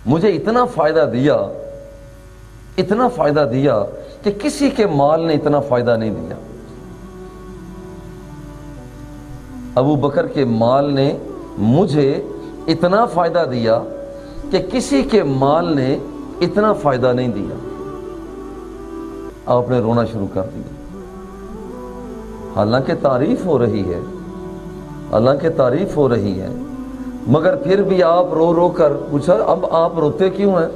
مجھے اتنا فائدہ دیا کہ کسی کے مال نے اتنا فائدہ نہیں دیا. ابو بکر کے مال نے مجھے اتنا فائدہ دیا کہ کسی کے مال نے اتنا فائدہ نہیں دیا. آپ نے رونا شروع کر دیا. حالانکہ تعریف ہو رہی ہے مگر پھر بھی آپ رو رو کر پوچھا اب آپ روتے کیوں ہیں؟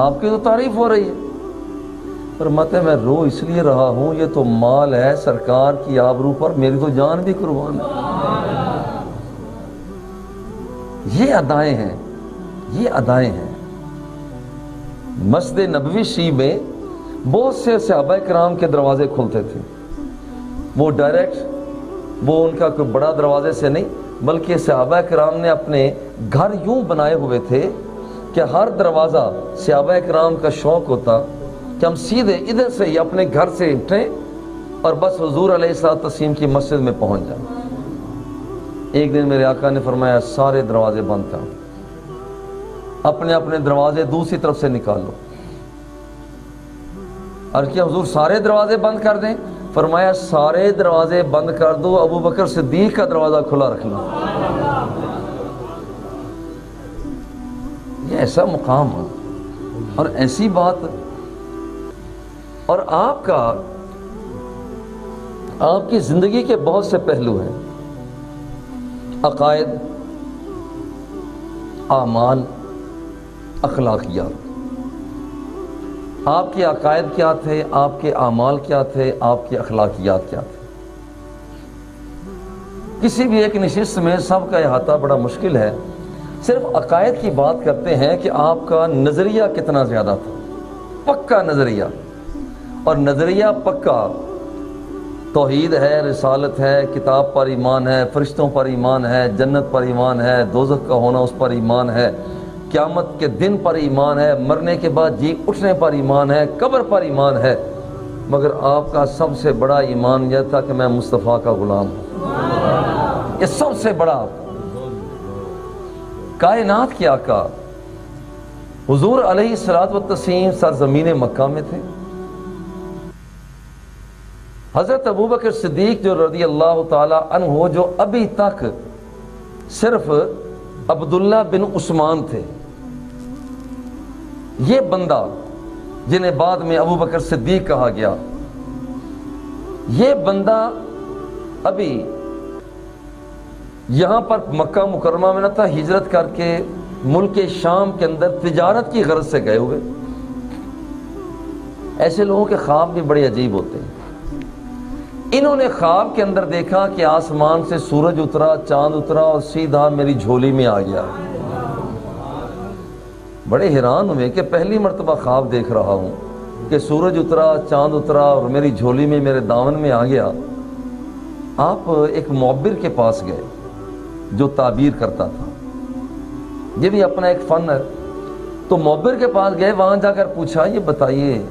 آپ کی تو تعریف ہو رہی ہے. فرماتے میں رو اس لیے رہا ہوں یہ تو مال ہے سرکار کی آبرو پر، میری تو جان بھی قربان ہے. یہ ادائیں ہیں. مسجد نبوی شریف میں بہت سے صحابہ کرام کے دروازے کھلتے تھے. وہ ڈائریکٹ ان کا کوئی بڑا دروازے سے نہیں بلکہ صحابہ کرام نے اپنے گھر یوں بنائے ہوئے تھے کہ ہر دروازہ صحابہ کرام کا شوق ہوتا کہ ہم سیدھے ادھر سے ہی اپنے گھر سے اٹھیں اور بس حضور علیہ الصلوۃ والتسلیم کی مسجد میں پہنچ جائیں. ایک دن میرے آقا نے فرمایا سارے دروازے بند کرو، اپنے اپنے دروازے دوسری طرف سے نکالو. اور کیا حضور سارے دروازے بند کر دیں؟ فرمایا سارے دروازے بند کر دو، ابو بکر صدیق کا دروازہ کھلا رکھنا. یہ ایسا مقام ہے اور ایسی بات. اور آپ کی زندگی کے بہت سے پہلو ہیں، عقائد، اعمال، اخلاقیات. آپ کے عقائد کیا تھے، آپ کے اعمال کیا تھے، آپ کے اخلاقیات کیا تھے. کسی بھی ایک نشست میں سب کا احاطہ بڑا مشکل ہے. صرف عقائد کی بات کرتے ہیں کہ آپ کا نظریہ کتنا زیادہ تھا، پکا نظریہ. اور نظریہ پکا توحید ہے، رسالت ہے، کتاب پر ایمان ہے، فرشتوں پر ایمان ہے، جنت پر ایمان ہے، دوزخ کا ہونا اس پر ایمان ہے، قیامت کے دن پر ایمان ہے، مرنے کے بعد جی اٹھنے پر ایمان ہے، قبر پر ایمان ہے. مگر آپ کا سب سے بڑا ایمان یہ تھا کہ میں مصطفیٰ کا غلام ہوں. یہ سب سے بڑا کائنات کے آقا حضور علیہ الصلوۃ والتسلیم سرزمین مکہ میں تھے. حضرت ابوبکر صدیق جو رضی اللہ تعالی عنہ جو ابھی تک صرف عبداللہ بن عثمان تھے، یہ بندہ جنہیں بعد میں ابوبکر صدیق کہا گیا، یہ بندہ ابھی یہاں پر مکہ مکرمہ میں نہ تھا، ہجرت کر کے ملک شام کے اندر تجارت کی غرض سے گئے ہوئے. ایسے لوگوں کے خواب بھی بڑے عجیب ہوتے ہیں. انہوں نے خواب کے اندر دیکھا کہ آسمان سے سورج اترا، چاند اترا اور سیدھا میری جھولی میں آ گیا. بڑے حیران ہوئے کہ پہلی مرتبہ خواب دیکھ رہا ہوں کہ سورج اترا، چاند اترا اور میری جھولی میں میرے دامن میں آ گیا. آپ ایک معبر کے پاس گئے جو تعبیر کرتا تھا، یہ بھی اپنا ایک فن ہے. تو معبر کے پاس گئے، وہاں جا کر پوچھا یہ بتائیے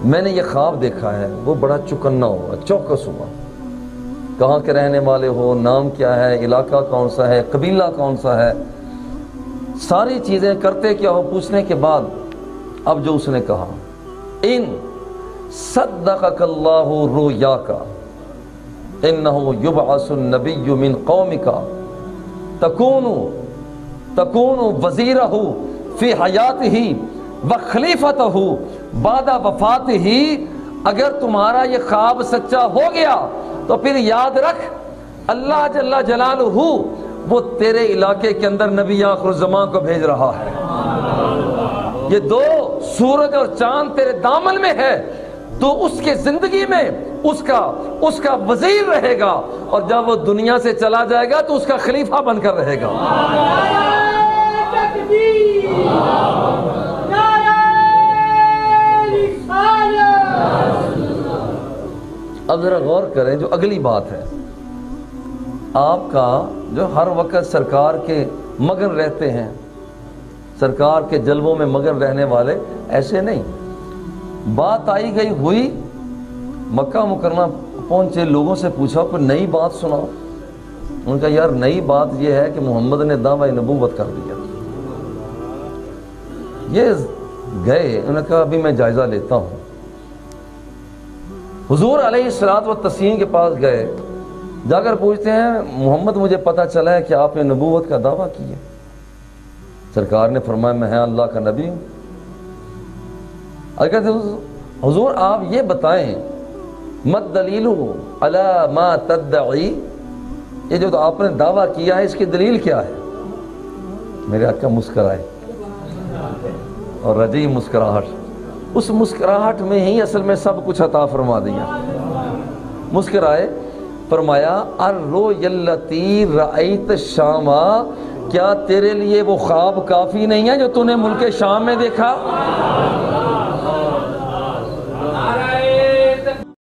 میں نے یہ خواب دیکھا ہے. وہ بڑا چوکنا ہوا، چوکس ہوا. کہاں کے رہنے والے ہو، نام کیا ہے، علاقہ کون سا ہے، قبیلہ کون سا ہے، ساری چیزیں کرتے کیا ہو پوچھنے کے بعد اب جو اس نے کہا ان صدقک اللہ رؤیاک انہ یبعث النبی من قومک تکون وزیرہ فی حیاتہ وخلیفتہ بعد وفاتہ. اگر تمہارا یہ خواب سچا ہو گیا تو پھر یاد رکھ اللہ جل جلالہ وہ تیرے علاقے کے اندر نبی آخر الزمان کو بھیج رہا ہے. یہ دو سورج اور چاند تیرے دامن میں ہے، تو اس کے زندگی میں اس کا وزیر رہے گا، اور جب وہ دنیا سے چلا جائے گا تو اس کا خلیفہ بن کر رہے گا. اب ذرا غور کریں جو اگلی بات ہے. آپ کا جو ہر وقت سرکار کے مگن رہتے ہیں، سرکار کے جلووں میں مگن رہنے والے ایسے نہیں. بات آئی گئی ہوئی، مکہ مکرمہ پہنچے، لوگوں سے پوچھا کوئی نئی بات سناؤ. ان کا یار نئی بات یہ ہے کہ محمد نے دعویٰ نبوت کر دیا. یہ گئے، انہوں نے کہا ابھی میں جائزہ لیتا ہوں۔ حضور علیہ الصلوۃ والتسلیم کے پاس گئے، جا کر پوچھتے ہیں محمد مجھے پتہ چلا ہے کہ آپ نے نبوت کا دعویٰ کیا۔ سرکار نے فرمایا میں اللہ کا نبی ہوں۔ اور کہتے ہیں حضور آپ یہ بتائیں مت دلیل علی ما تدعی، یہ جو آپ نے دعویٰ کیا ہے اس کی دلیل کیا ہے؟ میرے آقا مسکرائے اور رجی مسکراہٹ، اس مسکراہٹ میں ہی اصل میں سب کچھ عطا فرما دیا۔ مسکرائے، فرمایا الرؤیا التی رأیت الشام، کیا تیرے لیے وہ خواب کافی نہیں ہے جو تو نے ملک شام میں دیکھا؟